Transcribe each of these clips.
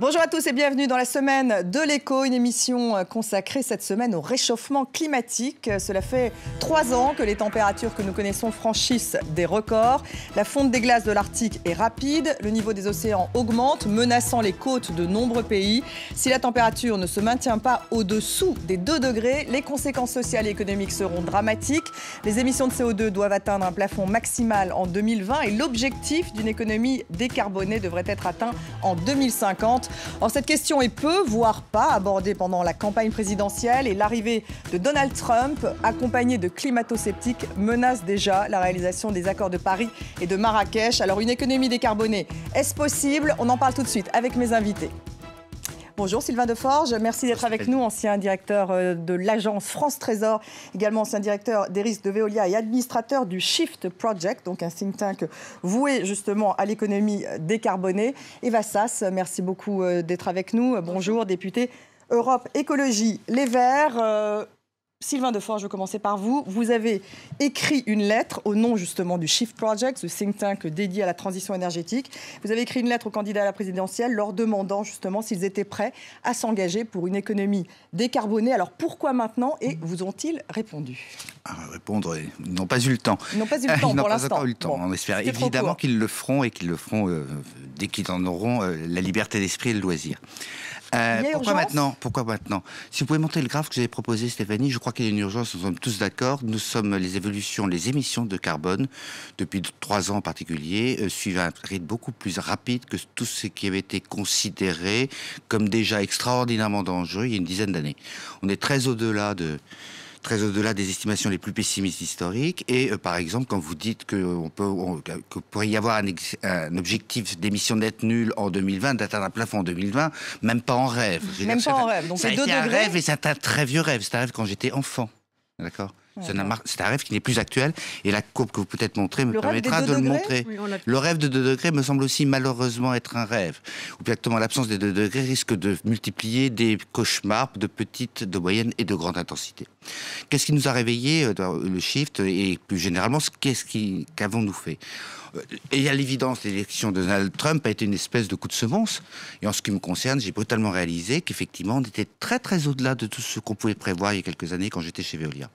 Bonjour à tous et bienvenue dans la semaine de l'écho, une émission consacrée cette semaine au réchauffement climatique. Cela fait 3 ans que les températures que nous connaissons franchissent des records. La fonte des glaces de l'Arctique est rapide, le niveau des océans augmente, menaçant les côtes de nombreux pays. Si la température ne se maintient pas au-dessous des 2 degrés, les conséquences sociales et économiques seront dramatiques. Les émissions de CO2 doivent atteindre un plafond maximal en 2020 et l'objectif d'une économie décarbonée devrait être atteint en 2050. Or, cette question est peu, voire pas, abordée pendant la campagne présidentielle et l'arrivée de Donald Trump, accompagné de climato-sceptiques, menace déjà la réalisation des accords de Paris et de Marrakech. Alors, une économie décarbonée, est-ce possible? On en parle tout de suite avec mes invités. Bonjour Sylvain Deforge, merci d'être avec nous, ancien directeur de l'agence France Trésor, également ancien directeur des risques de Veolia et administrateur du Shift Project, donc un think tank voué justement à l'économie décarbonée. Eva Sas, merci beaucoup d'être avec nous. Bonjour, député Europe Écologie Les Verts. Sylvain Deforge, je vais commencer par vous. Vous avez écrit une lettre au nom justement du Shift Project, ce think tank dédié à la transition énergétique. Vous avez écrit une lettre aux candidats à la présidentielle leur demandant justement s'ils étaient prêts à s'engager pour une économie décarbonée. Alors pourquoi maintenant et vous ont-ils répondu? Répondre, ils n'ont pas eu le temps. Ils n'ont pas eu le temps pour l'instant. Pas eu le temps. Bon, on espère évidemment qu'ils le feront et qu'ils le feront dès qu'ils en auront la liberté d'esprit et le loisir. Pourquoi maintenant? Si vous pouvez monter le graphe que j'avais proposé, Stéphanie, je crois qu'il y a une urgence, nous sommes tous d'accord. Nous sommes les émissions de carbone, depuis 3 ans en particulier, suivent un rythme beaucoup plus rapide que tout ce qui avait été considéré comme déjà extraordinairement dangereux il y a une dizaine d'années. On est très au-delà des estimations les plus pessimistes historiques. Et par exemple, quand vous dites que pourrait y avoir un objectif d'émission nette nulle en 2020, d'atteindre un plafond en 2020, même pas en rêve. Même pas en rêve. Donc ça a été un rêve, et c'est un très vieux rêve. C'est un rêve quand j'étais enfant. D'accord. C'est un rêve qui n'est plus actuel, et la courbe que vous peut-être montrer me permettra de le montrer. Oui, le rêve de 2 degrés me semble aussi malheureusement être un rêve. Ou exactement, l'absence des 2 degrés risque de multiplier des cauchemars de petite, de moyenne et de grande intensité. Qu'est-ce qui nous a réveillés dans le Shift, et plus généralement, qu'avons-nous fait? Et à l'évidence, l'élection de Donald Trump a été une espèce de coup de semonce. Et en ce qui me concerne, j'ai brutalement réalisé qu'effectivement, on était très très au-delà de tout ce qu'on pouvait prévoir il y a quelques années quand j'étais chez Veolia.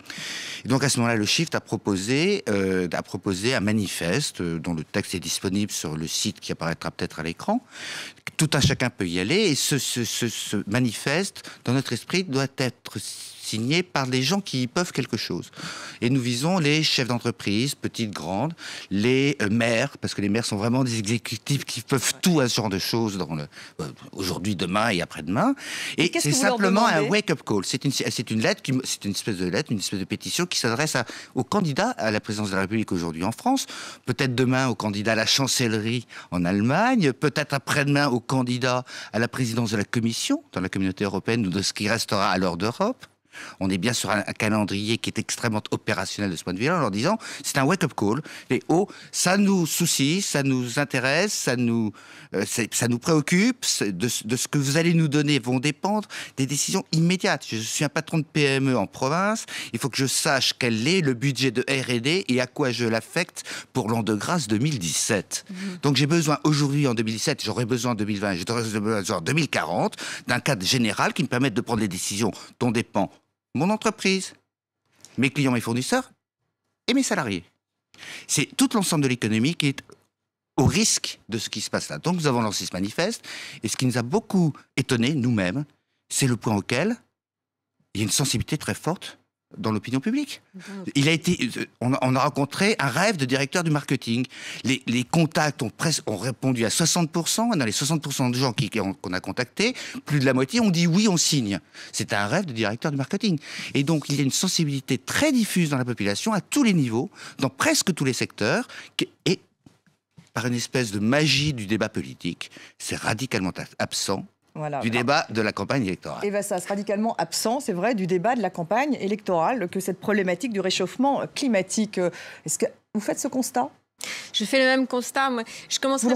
Et donc à ce moment-là, le Shift a proposé un manifeste dont le texte est disponible sur le site qui apparaîtra peut-être à l'écran. Tout un chacun peut y aller. Et ce manifeste, dans notre esprit, doit être signé par des gens qui y peuvent quelque chose. Et nous visons les chefs d'entreprise, petites, grandes, les maires, parce que les maires sont vraiment des exécutifs qui peuvent tout à ce genre de choses aujourd'hui, demain et après-demain. Et c'est simplement un wake-up call. C'est une lettre, c'est une espèce de pétition qui s'adresse aux candidats à la présidence de la République aujourd'hui en France, peut-être demain aux candidats à la chancellerie en Allemagne, peut-être après-demain aux candidats à la présidence de la Commission dans la communauté européenne ou de ce qui restera alors d'Europe. On est bien sur un calendrier qui est extrêmement opérationnel de ce point de vue-là, en leur disant c'est un wake-up call. Et ça nous soucie, ça nous intéresse, ça nous préoccupe. De ce que vous allez nous donner vont dépendre des décisions immédiates. Je suis un patron de PME en province. Il faut que je sache quel est le budget de R&D et à quoi je l'affecte pour l'an de grâce 2017. Donc j'ai besoin aujourd'hui en 2017, j'aurai besoin en 2020, j'aurai besoin en 2040 d'un cadre général qui me permette de prendre des décisions dont dépend mon entreprise, mes clients et fournisseurs et mes salariés. C'est tout l'ensemble de l'économie qui est au risque de ce qui se passe là. Donc nous avons lancé ce manifeste, et ce qui nous a beaucoup étonnés, nous-mêmes, c'est le point auquel il y a une sensibilité très forte dans l'opinion publique. On a rencontré un rêve de directeur du marketing. Les contacts ont répondu à 60%. Dans les 60% de gens qu'on a contactés, plus de la moitié ont dit oui, on signe. C'est un rêve de directeur du marketing. Et donc, il y a une sensibilité très diffuse dans la population, à tous les niveaux, dans presque tous les secteurs, et par une espèce de magie du débat politique, c'est radicalement absent. Voilà. Du débat de la campagne électorale. Et ça sera radicalement absent, c'est vrai, du débat de la campagne électorale, que cette problématique du réchauffement climatique. Est-ce que vous faites ce constat? Je fais le même constat. Moi, je commencerai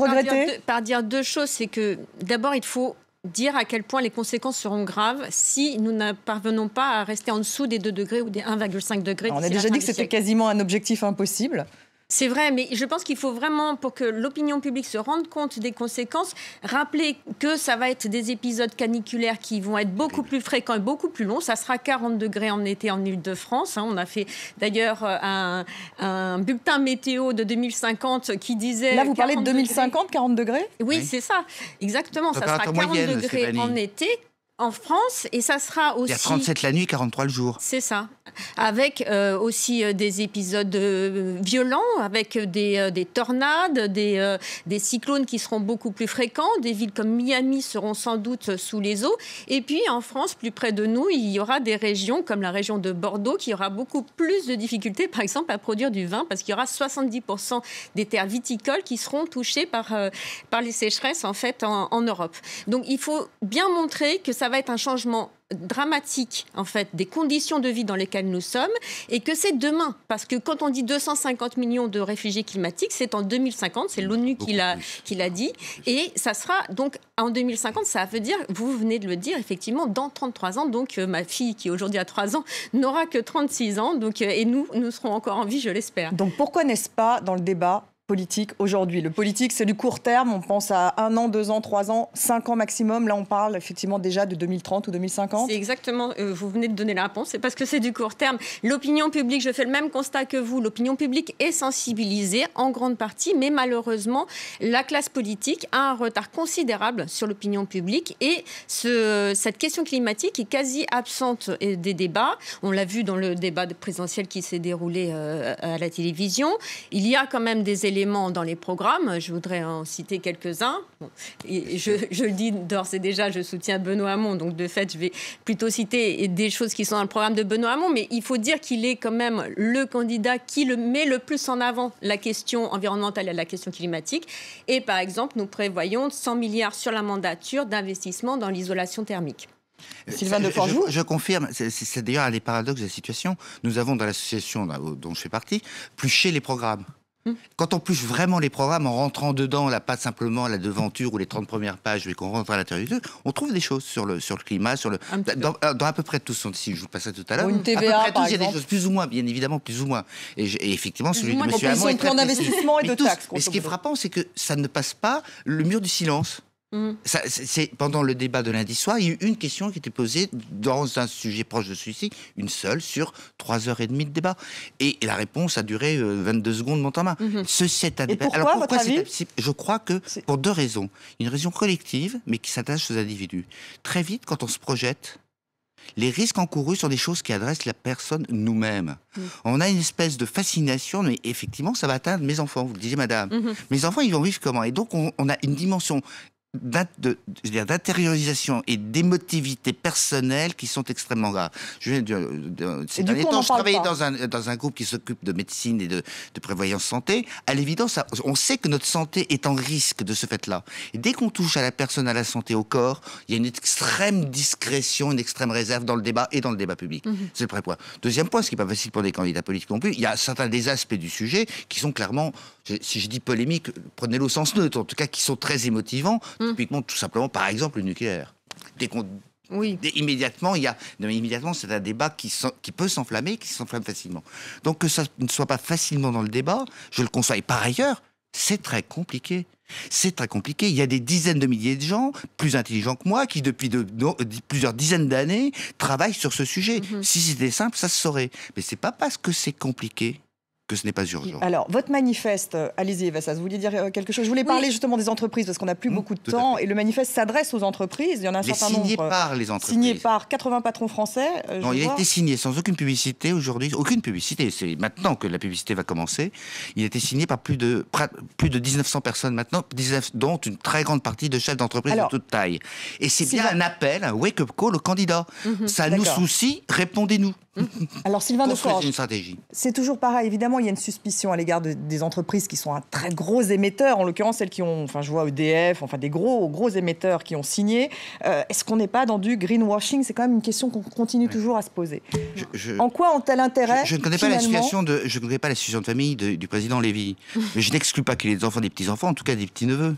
par dire 2 choses. C'est que d'abord, il faut dire à quel point les conséquences seront graves si nous ne parvenons pas à rester en dessous des 2 degrés ou des 1,5 degrés. On a déjà dit que c'était quasiment un objectif impossible. C'est vrai, mais je pense qu'il faut vraiment, pour que l'opinion publique se rende compte des conséquences, rappeler que ça va être des épisodes caniculaires qui vont être beaucoup plus fréquents et beaucoup plus longs. Ça sera 40 degrés en été en Île-de-France. On a fait d'ailleurs un bulletin météo de 2050 qui disait... Là, vous parlez de 2050, 40 degrés ? Oui, c'est ça, exactement. Ça sera 40 degrés en été. En France, et ça sera aussi... Il y a 37 la nuit, 43 le jour. C'est ça. Avec aussi des épisodes violents, avec des tornades, des cyclones qui seront beaucoup plus fréquents. Des villes comme Miami seront sans doute sous les eaux. Et puis, en France, plus près de nous, il y aura des régions, comme la région de Bordeaux, qui aura beaucoup plus de difficultés, par exemple, à produire du vin, parce qu'il y aura 70% des terres viticoles qui seront touchées par les sécheresses, en fait, en Europe. Donc, il faut bien montrer que ça va être un changement dramatique, en fait, des conditions de vie dans lesquelles nous sommes, et que c'est demain. Parce que quand on dit 250 millions de réfugiés climatiques, c'est en 2050, c'est l'ONU qui l'a dit, et ça sera donc en 2050, ça veut dire, vous venez de le dire, effectivement, dans 33 ans, donc ma fille, qui aujourd'hui a 3 ans, n'aura que 36 ans, donc, et nous serons encore en vie, je l'espère. Donc pourquoi n'est-ce pas dans le débat politique aujourd'hui? Le politique, c'est du court terme. On pense à 1 an, 2 ans, 3 ans, 5 ans maximum. Là, on parle effectivement déjà de 2030 ou 2050. C'est exactement, vous venez de donner la réponse, c'est parce que c'est du court terme. L'opinion publique, je fais le même constat que vous, l'opinion publique est sensibilisée en grande partie, mais malheureusement, la classe politique a un retard considérable sur l'opinion publique et cette question climatique est quasi absente des débats. On l'a vu dans le débat présidentiel qui s'est déroulé à la télévision. Il y a quand même des éléments dans les programmes, je voudrais en citer quelques-uns. Bon, et je le dis d'ores et déjà, je soutiens Benoît Hamon, donc de fait, je vais plutôt citer des choses qui sont dans le programme de Benoît Hamon, mais il faut dire qu'il est quand même le candidat qui le met le plus en avant la question environnementale et la question climatique. Et par exemple, nous prévoyons 100 milliards sur la mandature d'investissement dans l'isolation thermique. Sylvain Deforgeau. Je confirme, c'est d'ailleurs un des paradoxes de la situation. Nous avons dans l'association dont je fais partie, pluché les programmes. Quand on pluche vraiment les programmes en rentrant dedans, là, pas simplement la devanture ou les 30 premières pages, mais qu'on rentre à l'intérieur du truc, on trouve des choses sur le climat, dans à peu près tous, si je vous passerai tout à l'heure. Ou une TVA, à peu près par tous, il y a des exemple. choses plus ou moins, bien évidemment, plus ou moins. Et effectivement, celui de M. Hamon est très plan d'investissement et de taxes. Mais ce qui est frappant, c'est que ça ne passe pas le mur du silence. Pendant le débat de lundi soir, il y a eu une question qui était posée dans un sujet proche de celui-ci, une seule, sur 3h30 de débat. Et la réponse a duré 22 secondes, monte en main. C'est un débat. Pourquoi, votre avis ? Je crois que pour 2 raisons. Une raison collective, mais qui s'attache aux individus. Très vite, quand on se projette, les risques encourus sont des choses qui adressent la personne nous-mêmes. On a une espèce de fascination, mais effectivement, ça va atteindre mes enfants, vous le disiez, madame. Mes enfants, ils vont vivre comment ? Et donc, on a une dimension d'intériorisation et d'émotivité personnelle qui sont extrêmement graves. Ces derniers temps, je travaillais dans un groupe qui s'occupe de médecine et de prévoyance santé. À l'évidence, on sait que notre santé est en risque de ce fait-là. Et dès qu'on touche à la personne, à la santé, au corps, il y a une extrême discrétion, une extrême réserve dans le débat et dans le débat public. C'est le premier point. Deuxième point, ce qui n'est pas facile pour des candidats politiques non plus, il y a certains des aspects du sujet qui sont clairement, si je dis polémique, prenez-le au sens neutre, en tout cas qui sont très émotivants. Typiquement, tout simplement, par exemple, le nucléaire. Immédiatement, c'est un débat qui peut s'enflammer, qui s'enflamme facilement. Donc que ça ne soit pas facilement dans le débat, je le conçois. Et par ailleurs, c'est très compliqué. C'est très compliqué. Il y a des dizaines de milliers de gens, plus intelligents que moi, qui depuis plusieurs dizaines d'années travaillent sur ce sujet. Si c'était simple, ça se saurait. Mais c'est pas parce que c'est compliqué que ce n'est pas urgent. Alors, votre manifeste, allez-y Eva Sas, vous vouliez dire quelque chose? Je voulais parler justement des entreprises, parce qu'on n'a plus beaucoup de temps, et le manifeste s'adresse aux entreprises. Il y en a un certain nombre. Signé par les entreprises. Signé par 80 patrons français. Non, il a été signé sans aucune publicité aujourd'hui. Aucune publicité, c'est maintenant que la publicité va commencer. Il a été signé par plus de 1900 personnes maintenant, dont une très grande partie de chefs d'entreprise de toute taille. Et c'est bien un appel, un wake-up call aux candidats. Ça nous soucie, répondez-nous. Alors Sylvain Deforge, une stratégie. C'est toujours pareil. Évidemment, il y a une suspicion à l'égard des entreprises qui sont un très gros émetteur. En l'occurrence, celles qui ont, je vois EDF, des gros émetteurs qui ont signé. Est-ce qu'on n'est pas dans du greenwashing? C'est quand même une question qu'on continue toujours à se poser. En quoi ont-elles intérêt? Je ne connais pas la situation de famille du président Lévy, mais je n'exclus pas qu'il ait des enfants, des petits enfants, en tout cas des petits neveux.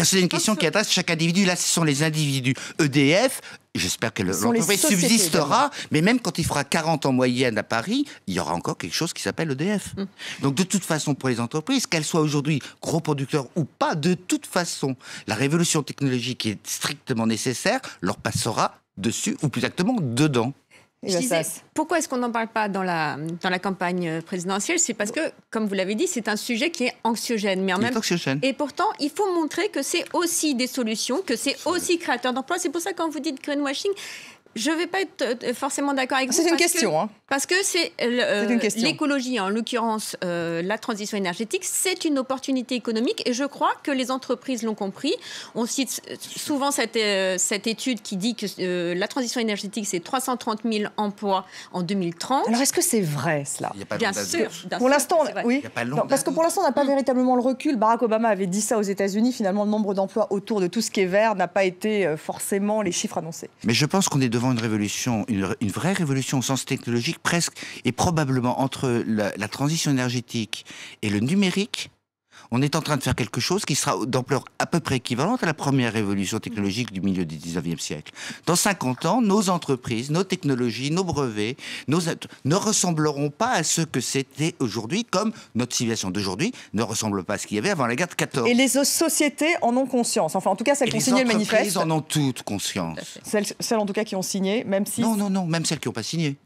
C'est une question qui adresse chaque individu. Là, ce sont les individus. EDF J'espère que l'entreprise subsistera, mais même quand il fera 40 en moyenne à Paris, il y aura encore quelque chose qui s'appelle EDF. Donc de toute façon, pour les entreprises, qu'elles soient aujourd'hui gros producteurs ou pas, de toute façon, la révolution technologique qui est strictement nécessaire leur passera dessus, ou plus exactement dedans. Je disais, pourquoi est-ce qu'on n'en parle pas dans la campagne présidentielle? C'est parce que, comme vous l'avez dit, c'est un sujet qui est anxiogène. Mais anxiogène. Et pourtant, il faut montrer que c'est aussi des solutions, que c'est aussi créateur d'emplois. C'est pour ça que quand vous dites greenwashing, je ne vais pas être forcément d'accord avec vous. C'est une question. Parce que c'est l'écologie, en l'occurrence la transition énergétique, c'est une opportunité économique et je crois que les entreprises l'ont compris. On cite souvent cette étude qui dit que la transition énergétique, c'est 330 000 emplois en 2030. Alors est-ce que c'est vrai cela? Bien sûr. Pour l'instant, oui. Non, parce que pour l'instant, on n'a pas véritablement le recul. Barack Obama avait dit ça aux États-Unis. Finalement, le nombre d'emplois autour de tout ce qui est vert n'a pas été forcément les chiffres annoncés. Mais je pense qu'on est devant une révolution, une vraie révolution au sens technologique presque, et probablement entre la transition énergétique et le numérique, on est en train de faire quelque chose qui sera d'ampleur à peu près équivalente à la première révolution technologique du milieu du 19e siècle. Dans 50 ans, nos entreprises, nos technologies, nos brevets ne ressembleront pas à ce que c'était aujourd'hui, comme notre civilisation d'aujourd'hui ne ressemble pas à ce qu'il y avait avant la guerre de 14. Et les sociétés en ont conscience. Enfin, en tout cas, celles qui ont signé le manifeste. Les entreprises en ont toutes conscience. Celles en tout cas qui ont signé, même si... Non, même celles qui n'ont pas signé.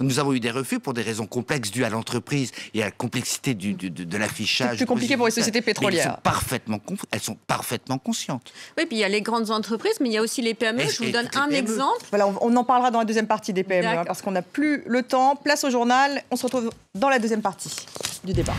Nous avons eu des refus pour des raisons complexes dues à l'entreprise et à la complexité de l'affichage. C'est plus compliqué pour les sociétés pétrolières. Elles sont parfaitement conscientes. Oui, puis il y a les grandes entreprises, mais il y a aussi les PME. Je vous donne un exemple. Voilà, on en parlera dans la deuxième partie des PME, parce qu'on n'a plus le temps. Place au journal. On se retrouve dans la deuxième partie du débat.